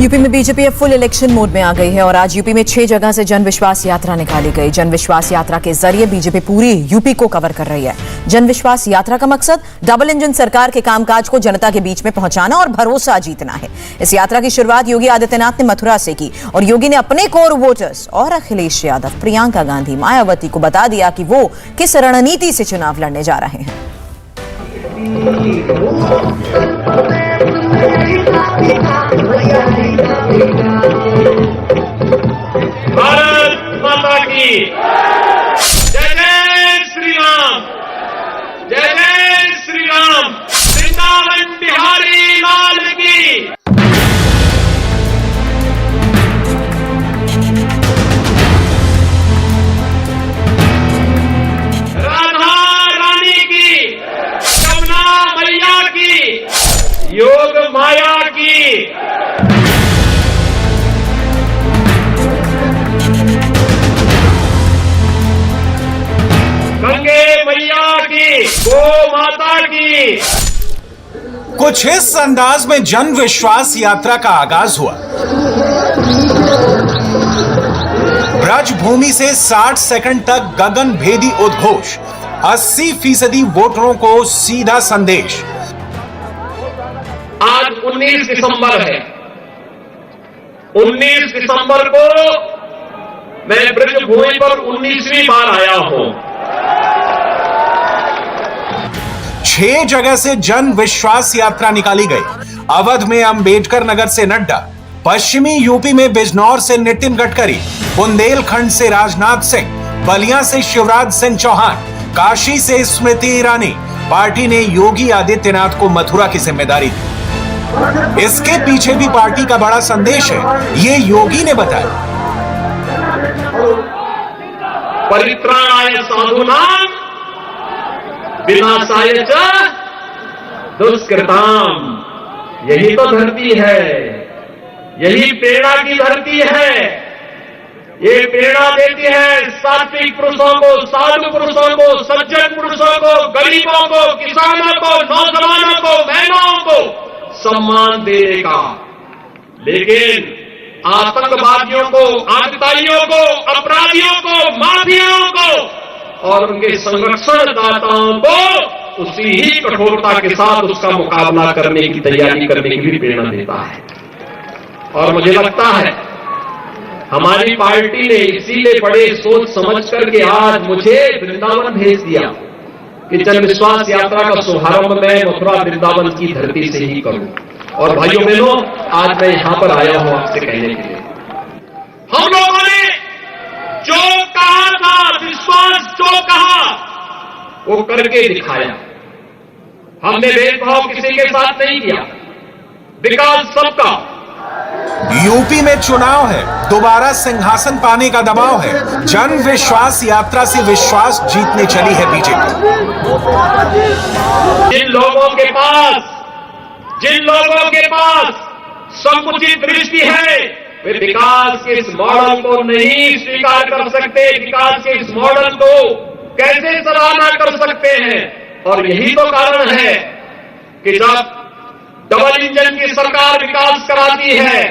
UP में BJP अब full election mode में आ गई है और आज यूपी में 6 जगह से जन विश्वास यात्रा निकाली गई। जन विश्वास यात्रा के जरिए बीजेपी पूरी यूपी को कवर कर रही है। जन विश्वास यात्रा का मकसद डबल इंजन सरकार के कामकाज को जनता के बीच में पहुंचाना और भरोसा जीतना है। इस यात्रा की शुरुआत योगी आदित्यनाथ ने मथुरा से की और योगी ने अपने कोर वोटर्स और अखिलेश यादव, प्रियंका गांधी, मायावती को बता दिया कि वो किस रणनीति से चुनाव लड़ने जा रहे हैं। भारत माता की जय जय श्री राम, जय जय श्री राम, वृंदावन बिहारी लाल की। राधा रानी की, यमुना मैया की, योग माया की। गंगे मैया की, गो माता की। कुछ इस अंदाज में जन विश्वास यात्रा का आगाज हुआ। ब्रजभूमि से 60 सेकंड तक गगन भेदी उद्घोष, 80% वोटरों को सीधा संदेश। आज 19 दिसंबर है। 19 दिसंबर को मैं ब्रजभूमि पर 19वीं बार आया हूं। 6 जगह से जन विश्वास यात्रा निकाली गई। अवध में अंबेडकर नगर से नड्डा, पश्चिमी यूपी में बिजनौर से नितिन गडकरी, बुंदेलखंड से राजनाथ सिंह, बलिया से शिवराज सिंह चौहान, काशी से स्मृति ईरानी। पार्टी ने योगी आदित्यनाथ को मथुरा की जिम्मेदारी दी। इसके पीछे भी पार्टी का बड़ा संदेश है, ये योगी ने बताया। परित्राणाय साधूनां विनाशाय च दुष्कृताम्। यही तो धरती है, यही प्रेरणा की धरती है। ये प्रेरणा देती है सात्विक पुरुषों को, साधु पुरुषों को, सज्जन पुरुषों को, गरीबों को, किसानों को, नौजवानों को, बहनों को सम्मान देने का। लेकिन आतंकवादियों को, आतताइयों को, अपराधियों को, माफियाओं को और उनके संरक्षणदाताओं को उसी ही कठोरता के साथ उसका मुकाबला करने की तैयारी करने की भी प्रेरणा देता है। और मुझे लगता है हमारी पार्टी ने इसीलिए बड़े सोच समझ करके आज मुझे वृंदावन भेज दिया कि जन विश्वास यात्रा का शुभारंभ मैं मथुरा वृंदावन की धरती से ही करूं। और भाइयों बहनों, आज मैं यहां पर आया हूं आपसे कहने के लिए, हम लोगों ने जो कहा था, विश्वास जो कहा वो करके दिखाया। हमने भेदभाव किसी के साथ नहीं किया, विकास सबका। यूपी में चुनाव है, दोबारा सिंहासन पाने का दबाव है। जन विश्वास यात्रा से विश्वास जीतने चली है बीजेपी। जिन लोगों के पास संकुचित दृष्टि है वे विकास के इस मॉडल को नहीं स्वीकार कर सकते, विकास के इस मॉडल को कैसे सराहना कर सकते हैं। और यही तो कारण है कि जब डबल इंजन की सरकार विकास कराती है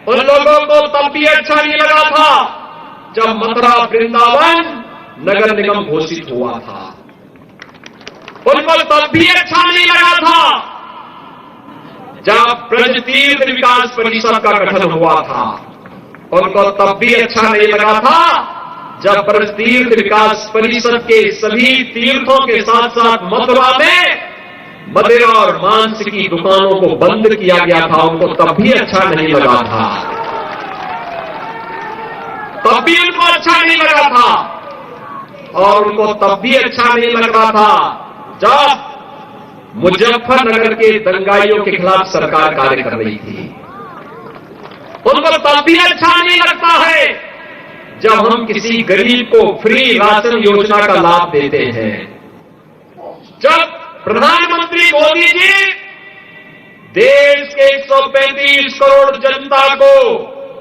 उन लोगों को तब भी अच्छा नहीं लगा था जब मथुरा वृंदावन नगर निगम घोषित हुआ था। उनको तब भी अच्छा नहीं लगा था जब ब्रज तीर्थ विकास परिषद का गठन हुआ था। उनको तब भी अच्छा नहीं लगा था जब ब्रज तीर्थ विकास परिषद के सभी तीर्थों के साथ साथ मथुरा में मदिरा और मांस की दुकानों को बंद किया गया था। उनको तब भी अच्छा नहीं लगा था, तब भी उनको अच्छा नहीं लगा था। और उनको तब भी अच्छा नहीं लग रहा था जब मुजफ्फरनगर के दंगाइयों के खिलाफ सरकार कार्य कर रही थी। उनको तब भी अच्छा नहीं लगता है जब हम किसी गरीब को फ्री राशन योजना का लाभ देते हैं। जब प्रधानमंत्री मोदी जी देश के 135 करोड़ जनता को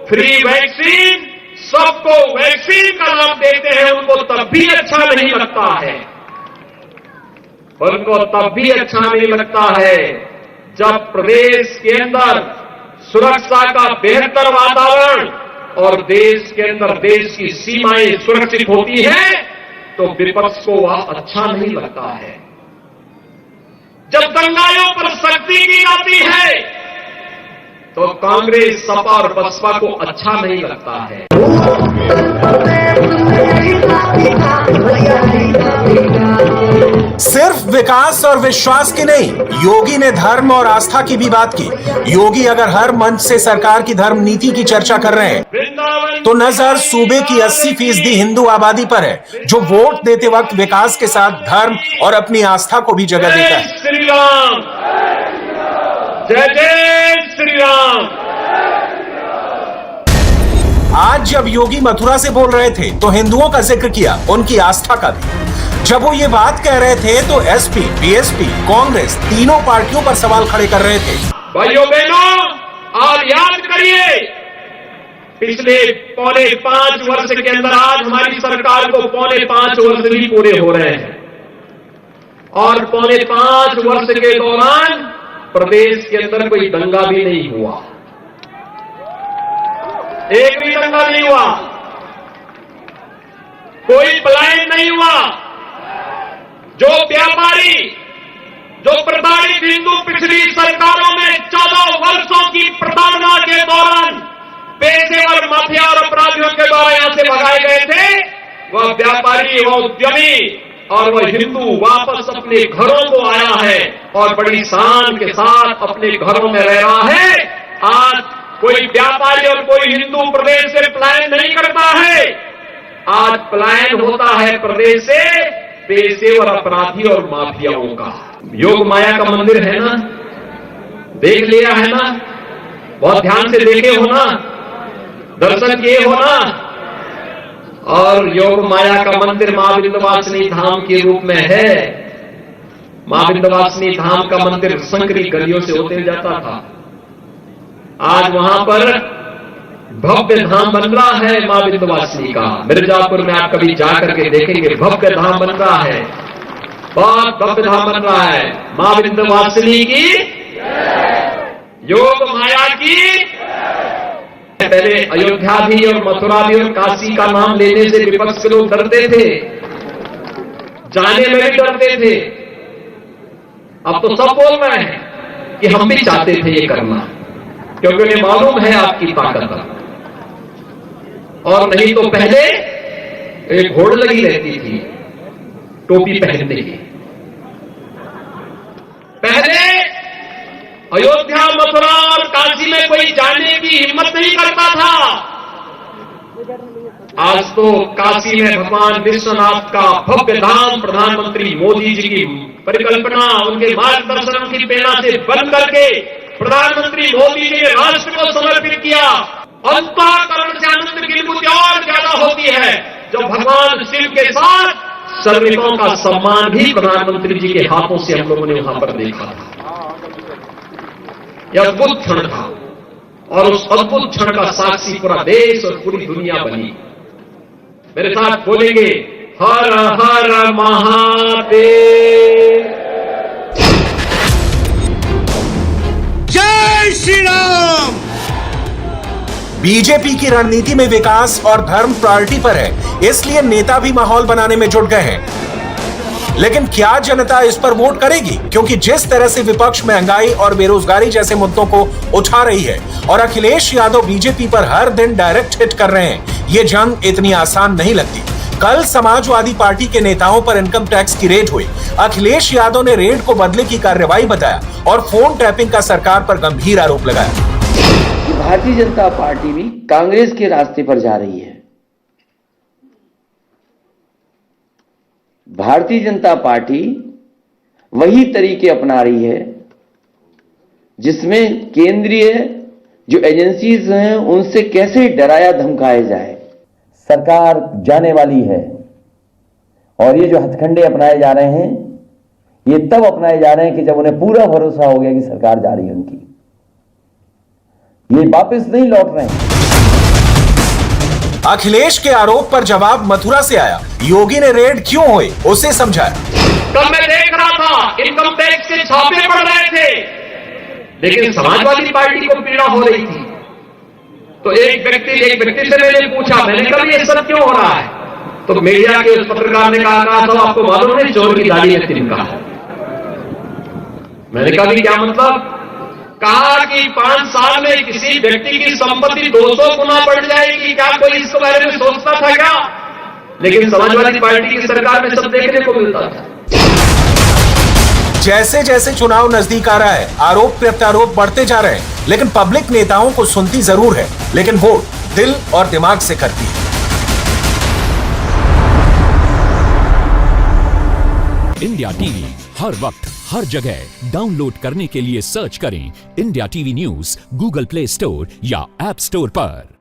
फ्री वैक्सीन, सबको वैक्सीन का लाभ देते हैं, उनको तब भी अच्छा नहीं लगता है। उनको तब भी अच्छा नहीं लगता है जब प्रदेश के अंदर सुरक्षा का बेहतर वातावरण और देश के अंदर देश की सीमाएं सुरक्षित होती हैं तो विपक्ष को वह अच्छा नहीं लगता है। जब दंगाइयों पर सख्ती की जाती है तो कांग्रेस, सपा और बसपा को अच्छा नहीं लगता है। सिर्फ विकास और विश्वास की नहीं, योगी ने धर्म और आस्था की भी बात की। योगी अगर हर मंच से सरकार की धर्म नीति की चर्चा कर रहे हैं तो नजर सूबे की 80% हिंदू आबादी पर है, जो वोट देते वक्त विकास के साथ धर्म और अपनी आस्था को भी जगह देता है। जय श्री राम, जय जय श्री राम। आज जब योगी मथुरा से बोल रहे थे तो हिंदुओं का जिक्र किया, उनकी आस्था का भी। जब वो ये बात कह रहे थे तो एसपी, बीएसपी, कांग्रेस तीनों पार्टियों पर सवाल खड़े कर रहे थे। भाइयों बहनों, आप याद करिए, पिछले 4.5 वर्ष के अंदर आज हमारी सरकार को 4.5 वर्ष भी पूरे हो रहे हैं और 4.5 वर्ष के दौरान प्रदेश के अंदर कोई दंगा भी नहीं हुआ, एक भी दंगा नहीं हुआ, कोई पलायन नहीं हुआ। जो व्यापारी, जो प्रताड़ित हिंदू पिछली सरकारों में 14 वर्षों की प्रताड़ना के दौरान पेशेवर माफिया और अपराधियों के द्वारा यहां से भगाए गए थे, वह व्यापारी, वह उद्यमी और वह हिंदू वापस अपने घरों को आया है और बड़ी शान के साथ अपने घरों में रह रहा है। आज कोई व्यापारी और कोई हिंदू प्रदेश से पलायन नहीं करता है। आज पलायन होता है प्रदेश से पेशेवर अपराधी और माफियाओं का। योग माया का मंदिर है ना, देख लिया है ना, बहुत ध्यान से देखे हो ना, दर्शन किए हो ना। और योग माया का मंदिर मां विंध्यवासिनी धाम के रूप में है। मां विंध्यवासिनी धाम का मंदिर संकरी गलियों से होते जाता था, आज वहां पर भव्य धाम बन रहा है मां विंध्यवासिनी का। मिर्जापुर में आप कभी जाकर के देखेंगे, भव्य धाम बन रहा है, बहुत भव्य धाम बन रहा है। मां विंध्यवासिनी की, योग माया की। पहले अयोध्या भी और मथुरा भी और काशी का नाम लेने से विपक्ष के लोग डरते थे, जाने में भी डरते थे। अब तो सब बोल रहे हैं कि हम भी चाहते थे ये करना, क्योंकि उन्हें मालूम है आपकी ताकत। और नहीं तो पहले एक होड़ लगी रहती थी टोपी पहनने की। पहले अयोध्या, मथुरा और काशी में कोई जाने की हिम्मत नहीं करता था। आज तो काशी में भगवान विश्वनाथ का भव्य धाम प्रधानमंत्री मोदी जी की परिकल्पना, उनके मार्गदर्शन की प्रेरणा से बन करके प्रधानमंत्री मोदी जी ने राष्ट्र को समर्पित किया। अंतःकरण से आनंद की अनुभूति और ज्यादा होती है जब भगवान शिव के साथ सर्विकों का सम्मान भी प्रधानमंत्री जी के हाथों से हम लोगों ने वहां पर देखा था। यह अद्भुत क्षण था और उस अद्भुत क्षण का साक्षी पूरा देश और पूरी दुनिया बनी। मेरे साथ बोलेंगे, हर हर महादेव, जय श्री राम। बीजेपी की रणनीति में विकास और धर्म प्रायोरिटी पर है, इसलिए नेता भी माहौल बनाने में जुट गए हैं। लेकिन क्या जनता इस पर वोट करेगी? क्योंकि जिस तरह से विपक्ष महंगाई और बेरोजगारी जैसे मुद्दों को उठा रही है और अखिलेश यादव बीजेपी पर हर दिन डायरेक्ट हिट कर रहे हैं, ये जंग इतनी आसान नहीं लगती। कल समाजवादी पार्टी के नेताओं पर इनकम टैक्स की रेड हुई। अखिलेश यादव ने रेड को बदले की कार्रवाई बताया और फोन टैपिंग का सरकार पर गंभीर आरोप लगाया। भारतीय जनता पार्टी भी कांग्रेस के रास्ते पर जा रही है। भारतीय जनता पार्टी वही तरीके अपना रही है जिसमें केंद्रीय जो एजेंसीज हैं उनसे कैसे डराया धमकाया जाए। सरकार जाने वाली है और ये जो हथकंडे अपनाए जा रहे हैं ये तब अपनाए जा रहे हैं कि जब उन्हें पूरा भरोसा हो गया कि सरकार जा रही है उनकी, ये वापस नहीं लौट रहे हैं। अखिलेश के आरोप पर जवाब मथुरा से आया। योगी ने रेड क्यों हुई उसे समझाया। कल मैं देख रहा था इनकम टैक्स के छापे पड़ रहे थे, लेकिन समाजवादी पार्टी को पीड़ा हो रही थी। तो एक व्यक्ति से मैंने पूछा, मैंने कहा ये सब क्यों हो रहा है? तो मीडिया के उस पत्रकार ने कहा तो आपको मालूम है चोर की दाढ़ी में तिनका है। मैंने कहा क्या मतलब? कहा कि 5 साल में किसी व्यक्ति की संपत्ति 200 गुना बढ़ जाएगी, क्या कोई इसके बारे में सोचता था क्या? लेकिन समाजवादी पार्टी की सरकार में सब देखने को मिलता था। जैसे जैसे चुनाव नजदीक आ रहा है, आरोप प्रत्यारोप बढ़ते जा रहे हैं, लेकिन पब्लिक नेताओं को सुनती जरूर है, लेकिन वोट दिल और दिमाग से करती है। इंडिया टीवी हर वक्त हर जगह डाउनलोड करने के लिए सर्च करें India TV news Google play store या ऐप स्टोर पर।